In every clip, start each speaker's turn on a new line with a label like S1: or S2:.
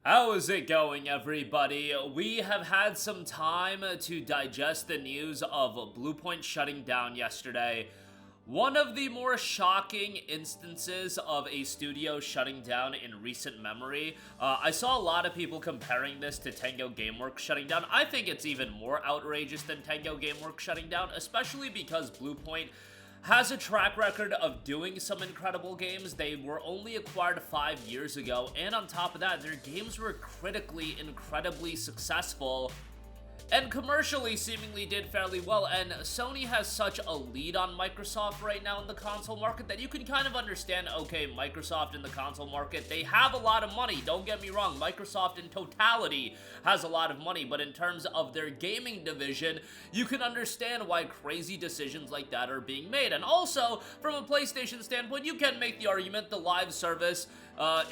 S1: How is it going, everybody? We have had some time to digest the news of Bluepoint shutting down yesterday. One of the more shocking instances of a studio shutting down in recent memory. I saw a lot of people comparing this to Tango Gameworks shutting down. I think it's even more outrageous than Tango Gameworks shutting down, especially because Bluepoint has a track record of doing some incredible games. They were only acquired 5 years ago, and on top of that, their games were critically incredibly successful and commercially seemingly did fairly well. And Sony has such a lead on Microsoft right now in the console market that you can kind of understand, okay, Microsoft in the console market, they have a lot of money, don't get me wrong. Microsoft in totality has a lot of money, but in terms of their gaming division, you can understand why crazy decisions like that are being made. And also, from a PlayStation standpoint, you can make the argument the live service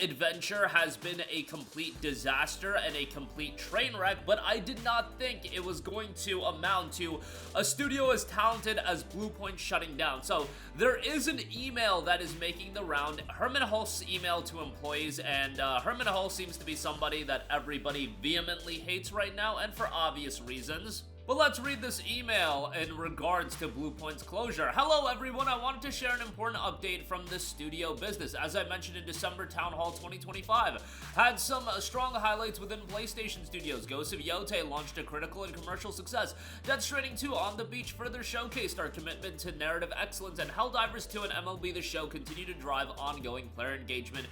S1: adventure has been a complete disaster and a complete train wreck, but I did not think it was going to amount to a studio as talented as Bluepoint shutting down. So there is an email that is making the round, Herman Hulst's email to employees, and Herman Hulst seems to be somebody that everybody vehemently hates right now, and for obvious reasons. But let's read this email in regards to Bluepoint's closure. Hello everyone, I wanted to share an important update from the studio business. As I mentioned in December Town Hall 2025, had some strong highlights within PlayStation Studios. Ghosts of Yotei launched a critical and commercial success. Death Stranding 2 On the Beach further showcased our commitment to narrative excellence, and Helldivers 2 and MLB The Show continue to drive ongoing player engagement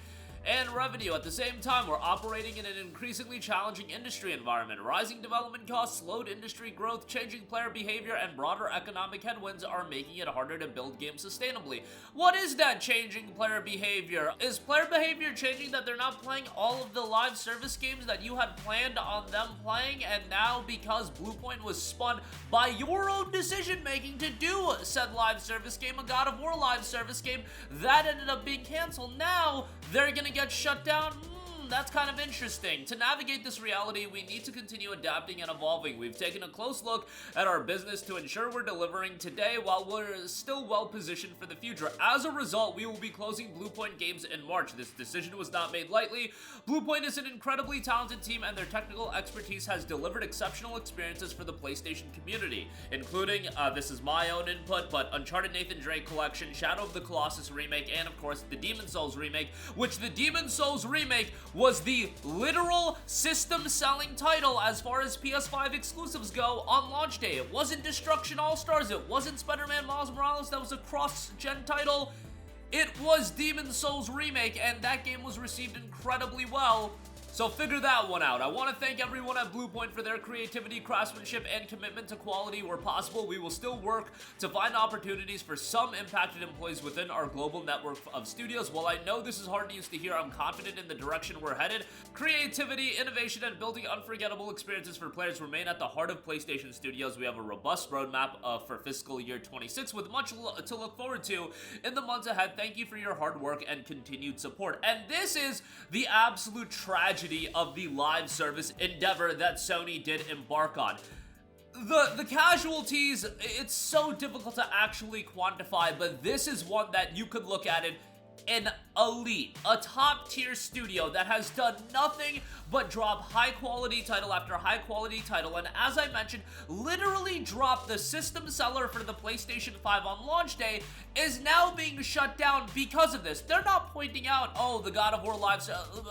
S1: and revenue. At the same time, we're operating in an increasingly challenging industry environment. Rising development costs, slowed industry growth, changing player behavior, and broader economic headwinds are making it harder to build games sustainably. What is that changing player behavior? Is player behavior changing that they're not playing all of the live service games that you had planned on them playing, and now because Bluepoint was spun by your own decision making to do said live service game, a God of War live service game, that ended up being canceled, now they're gonna get shut down? That's kind of interesting. To navigate this reality, we need to continue adapting and evolving. We've taken a close look at our business to ensure we're delivering today while we're still well positioned for the future. As a result, we will be closing Bluepoint Games in March. This decision was not made lightly. Bluepoint is an incredibly talented team, and their technical expertise has delivered exceptional experiences for the PlayStation community, including, this is my own input, but Uncharted Nathan Drake Collection, Shadow of the Colossus remake, and of course the Demon's Souls remake, which the Demon's Souls remake was the literal system-selling title as far as PS5 exclusives go on launch day. It wasn't Destruction All-Stars, it wasn't Spider-Man Miles Morales, that was a cross-gen title. It was Demon's Souls Remake, and that game was received incredibly well. So figure that one out. I want to thank everyone at Bluepoint for their creativity, craftsmanship, and commitment to quality. Where possible, we will still work to find opportunities for some impacted employees within our global network of studios. While I know this is hard news to hear, I'm confident in the direction we're headed. Creativity, innovation, and building unforgettable experiences for players remain at the heart of PlayStation Studios. We have a robust roadmap for fiscal year 26 with much to look forward to in the months ahead. Thank you for your hard work and continued support. And this is the absolute tragedy of the live service endeavor that Sony did embark on. The casualties, it's so difficult to actually quantify, but this is one that you could look at it. An elite, a top-tier studio that has done nothing but drop high-quality title after high-quality title, and as I mentioned, literally dropped the system seller for the PlayStation 5 on launch day, is now being shut down because of this. They're not pointing out, oh, the God of War live,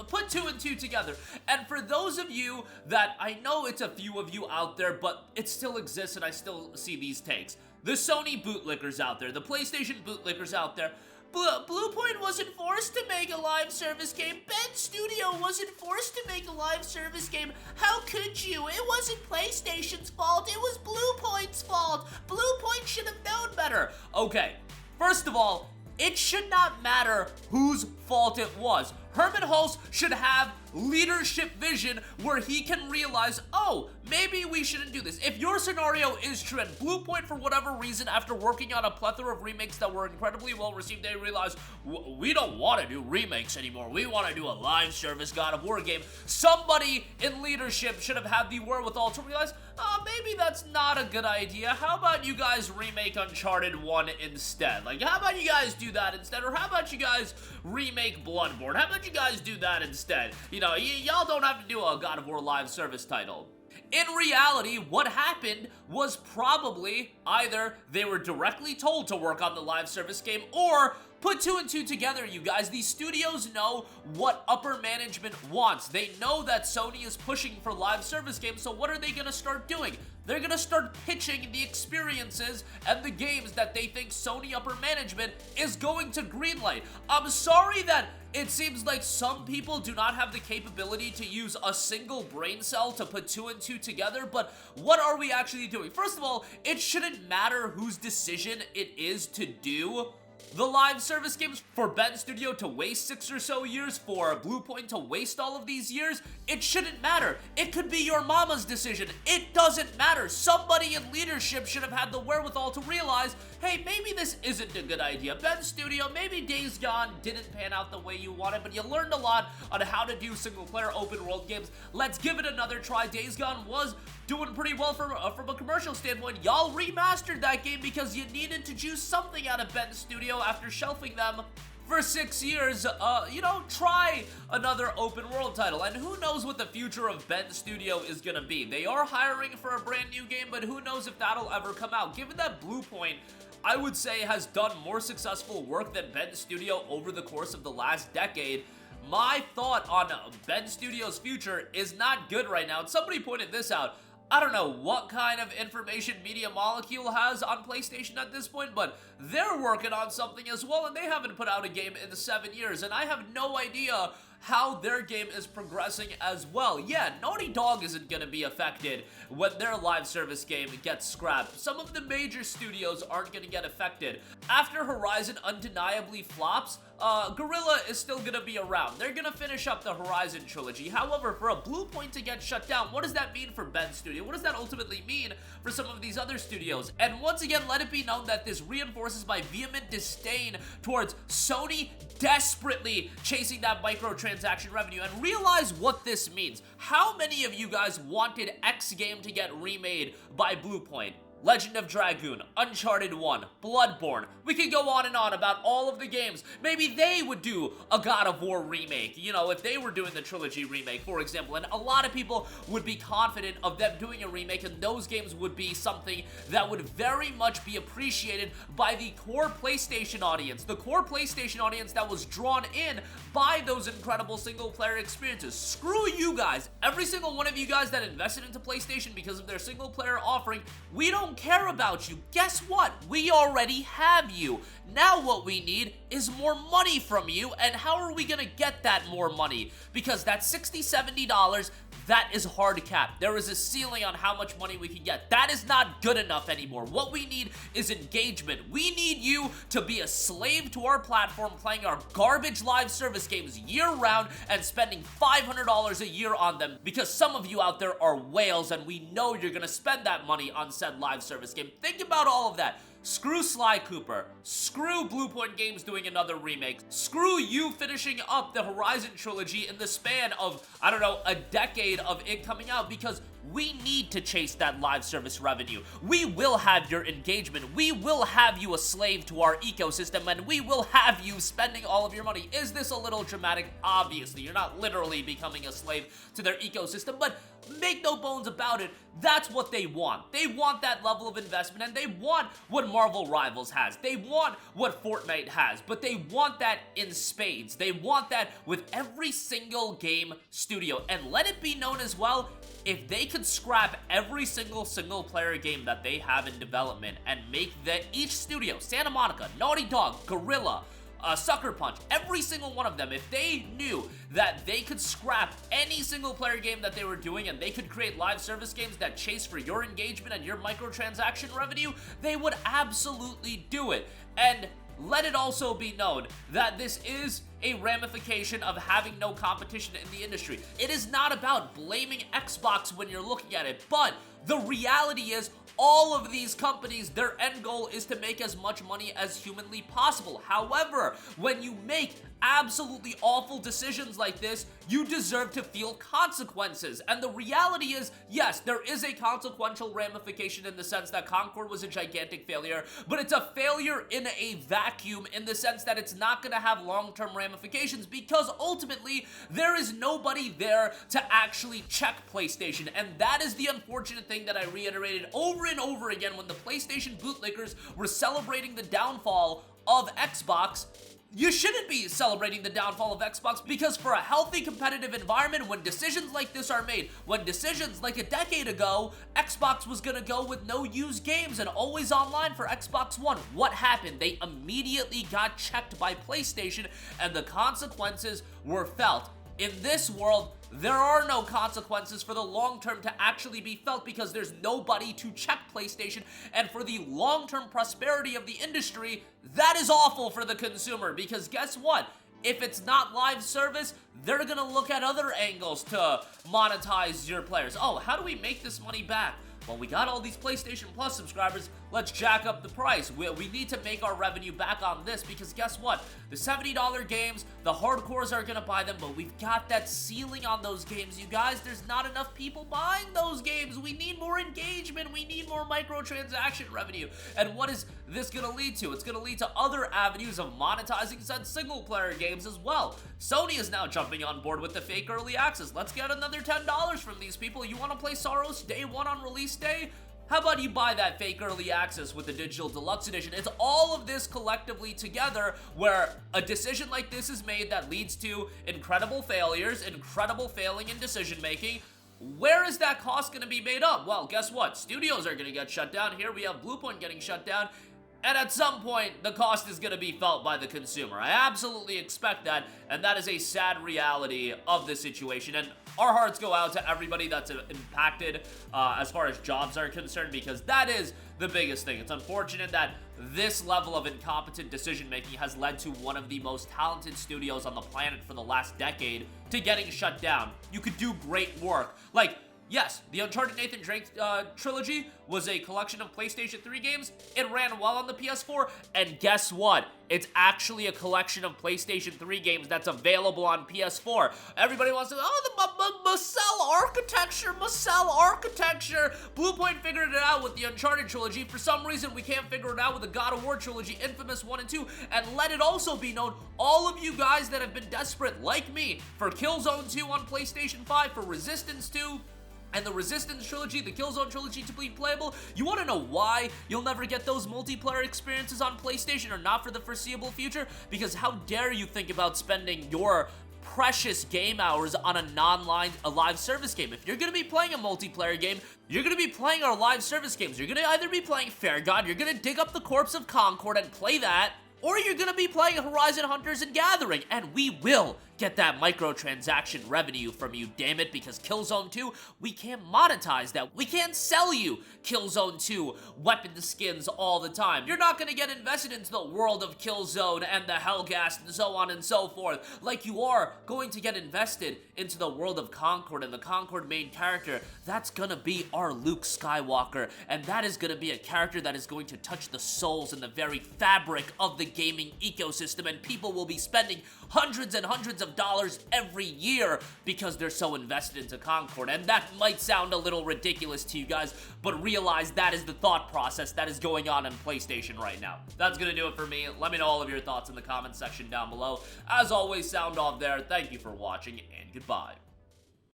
S1: put 2 and 2 together. And for those of you that, I know it's a few of you out there, but it still exists and I still see these takes. The Sony bootlickers out there, the PlayStation bootlickers out there, Bluepoint wasn't forced to make a live service game. Bend Studio wasn't forced to make a live service game. How could you? It wasn't PlayStation's fault. It was Bluepoint's fault. Bluepoint should have known better. Okay, first of all, it should not matter whose fault it was. Herman Hulst should have leadership vision where he can realize, oh, maybe we shouldn't do this. If your scenario is true and Bluepoint, for whatever reason, after working on a plethora of remakes that were incredibly well received, they realized, we don't want to do remakes anymore. We want to do a live service God of War game. Somebody in leadership should have had the wherewithal to realize, oh, maybe that's not a good idea. How about you guys remake Uncharted 1 instead? Like, how about you guys do that instead? Or how about you guys remake Bloodborne? How about don't you guys do that instead? You know, y'all don't have to do a God of War live service title. In reality, what happened was probably either they were directly told to work on the live service game or put two and two together, you guys. These studios know what upper management wants. They know that Sony is pushing for live service games, so what are they gonna start doing? They're gonna start pitching the experiences and the games that they think Sony upper management is going to greenlight. I'm sorry that it seems like some people do not have the capability to use a single brain cell to put two and two together, but what are we actually doing? First of all, it shouldn't matter whose decision it is to do the live service games. For Ben Studio to waste 6 or so years, for Bluepoint to waste all of these years, it shouldn't matter. It could be your mama's decision. It doesn't matter. Somebody in leadership should have had the wherewithal to realize, hey, maybe this isn't a good idea. Ben Studio, maybe Days Gone didn't pan out the way you wanted, but you learned a lot on how to do single-player open-world games. Let's give it another try. Days Gone was doing pretty well from a commercial standpoint. Y'all remastered that game because you needed to juice something out of Ben Studio after shelving them for 6 years. You know, try another open world title, and who knows what the future of Ben Studio is gonna be. They are hiring for a brand new game, but who knows if that'll ever come out. Given that Bluepoint, I would say, has done more successful work than Ben Studio over the course of the last decade, my thought on Ben Studio's future is not good right now. And somebody pointed this out. I don't know what kind of information Media Molecule has on PlayStation at this point, but they're working on something as well, and they haven't put out a game in 7 years, and I have no idea how their game is progressing as well. Yeah, Naughty Dog isn't gonna be affected when their live service game gets scrapped. Some of the major studios aren't gonna get affected. After Horizon undeniably flops, Guerrilla is still gonna be around. They're gonna finish up the Horizon trilogy. However, for a Bluepoint to get shut down, what does that mean for Ben Studio? What does that ultimately mean for some of these other studios? And once again, let it be known that this reinforces my vehement disdain towards Sony desperately chasing that microtransaction revenue. And realize what this means. How many of you guys wanted X game to get remade by Bluepoint? Legend of Dragoon, Uncharted 1, Bloodborne. We could go on and on about all of the games. Maybe they would do a God of War remake, you know, if they were doing the trilogy remake, for example. And a lot of people would be confident of them doing a remake, and those games would be something that would very much be appreciated by the core PlayStation audience. The core PlayStation audience that was drawn in by those incredible single-player experiences. Screw you guys. Every single one of you guys that invested into PlayStation because of their single-player offering, we don't care about you. Guess what? We already have you. Now what we need is more money from you, and how are we gonna get that more money? Because that $60, $70, that is hard capped. There is a ceiling on how much money we can get. That is not good enough anymore. What we need is engagement. We need you to be a slave to our platform, playing our garbage live service games year-round and spending $500 a year on them, because some of you out there are whales, and we know you're gonna spend that money on said live service game. Think about all of that. Screw Sly Cooper. Screw Bluepoint Games doing another remake. Screw you finishing up the Horizon trilogy in the span of, I don't know, a decade of it coming out, because we need to chase that live service revenue. We will have your engagement. We will have you a slave to our ecosystem, and we will have you spending all of your money. Is this a little dramatic? Obviously, you're not literally becoming a slave to their ecosystem, but make no bones about it, that's what they want. They want that level of investment, and they want what Marvel Rivals has. They want what Fortnite has, but they want that in spades. They want that with every single game studio. And let it be known as well, if they could scrap every single player game that they have in development and make each studio, Santa Monica, Naughty Dog, Guerrilla, Sucker Punch, every single one of them, if they knew that they could scrap any single player game that they were doing and they could create live service games that chase for your engagement and your microtransaction revenue, they would absolutely do it. And let it also be known that this is a ramification of having no competition in the industry. It is not about blaming Xbox when you're looking at it, but the reality is all of these companies, their end goal is to make as much money as humanly possible. However, when you make absolutely awful decisions like this, you deserve to feel consequences. And the reality is, yes, there is a consequential ramification in the sense that Concord was a gigantic failure, but it's a failure in a vacuum in the sense that it's not going to have long-term ramifications because ultimately there is nobody there to actually check PlayStation. And that is the unfortunate thing that I reiterated over and over again when the PlayStation bootlickers were celebrating the downfall of Xbox. You shouldn't be celebrating the downfall of Xbox because for a healthy competitive environment, when decisions like this are made, when decisions like a decade ago, Xbox was gonna go with no used games and always online for Xbox One. What happened? They immediately got checked by PlayStation and the consequences were felt. In this world, there are no consequences for the long term to actually be felt because there's nobody to check PlayStation, and for the long-term prosperity of the industry, that is awful for the consumer because guess what? If it's not live service, they're gonna look at other angles to monetize your players. Oh, how do we make this money back? Well, we got all these PlayStation Plus subscribers, let's jack up the price. We need to make our revenue back on this because guess what? The $70 games, the hardcores are gonna buy them, but we've got that ceiling on those games, you guys. There's not enough people buying those games. We need more engagement. We need more microtransaction revenue. And what is this gonna lead to? It's gonna lead to other avenues of monetizing said single-player games as well. Sony is now jumping on board with the fake early access. Let's get another $10 from these people. You wanna play Soros day one on release day? How about you buy that fake early access with the digital deluxe edition? It's all of this collectively together where a decision like this is made that leads to incredible failures, incredible failing in decision making. Where is that cost going to be made up? Well, guess what? Studios are going to get shut down. Here we have Bluepoint getting shut down. And at some point, the cost is going to be felt by the consumer. I absolutely expect that, and that is a sad reality of the situation. And our hearts go out to everybody that's impacted as far as jobs are concerned, because that is the biggest thing. It's unfortunate that this level of incompetent decision-making has led to one of the most talented studios on the planet for the last decade to getting shut down. You could do great work. Like, yes, the Uncharted Nathan Drake trilogy was a collection of PlayStation 3 games. It ran well on the PS4, and guess what? It's actually a collection of PlayStation 3 games that's available on PS4. Everybody wants to, oh, the Musell architecture. Bluepoint figured it out with the Uncharted trilogy. For some reason, we can't figure it out with the God of War trilogy, Infamous 1 and 2. And let it also be known, all of you guys that have been desperate, like me, for Killzone 2 on PlayStation 5, for Resistance 2, and the Resistance trilogy, the Killzone trilogy to be playable, you want to know why you'll never get those multiplayer experiences on PlayStation or not for the foreseeable future? Because how dare you think about spending your precious game hours on a live service game. If you're going to be playing a multiplayer game, you're going to be playing our live service games. You're going to either be playing Fair God, you're going to dig up the corpse of Concord and play that, or you're going to be playing Horizon Hunters and Gathering, and we will get that microtransaction revenue from you, damn it, because Killzone 2, we can't monetize that. We can't sell you Killzone 2 weapon skins all the time. You're not going to get invested into the world of Killzone and the Hellgast and so on and so forth, like you are going to get invested into the world of Concord and the Concord main character. That's going to be our Luke Skywalker, and that is going to be a character that is going to touch the souls and the very fabric of the gaming ecosystem, and people will be spending hundreds and hundreds of dollars every year because they're so invested into Concord. And that might sound a little ridiculous to you guys, but realize that is the thought process that is going on in PlayStation right now. That's gonna do it for me. Let me know all of your thoughts in the comment section down below. As always, sound off there. Thank you for watching, and goodbye.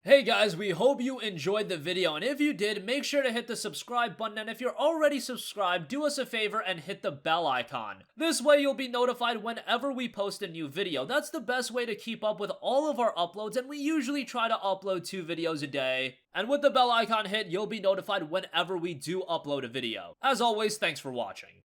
S1: Hey guys, we hope you enjoyed the video, and if you did, make sure to hit the subscribe button, and if you're already subscribed, do us a favor and hit the bell icon. This way you'll be notified whenever we post a new video. That's the best way to keep up with all of our uploads, and we usually try to upload 2 videos a day. And with the bell icon hit, you'll be notified whenever we do upload a video. As always, thanks for watching.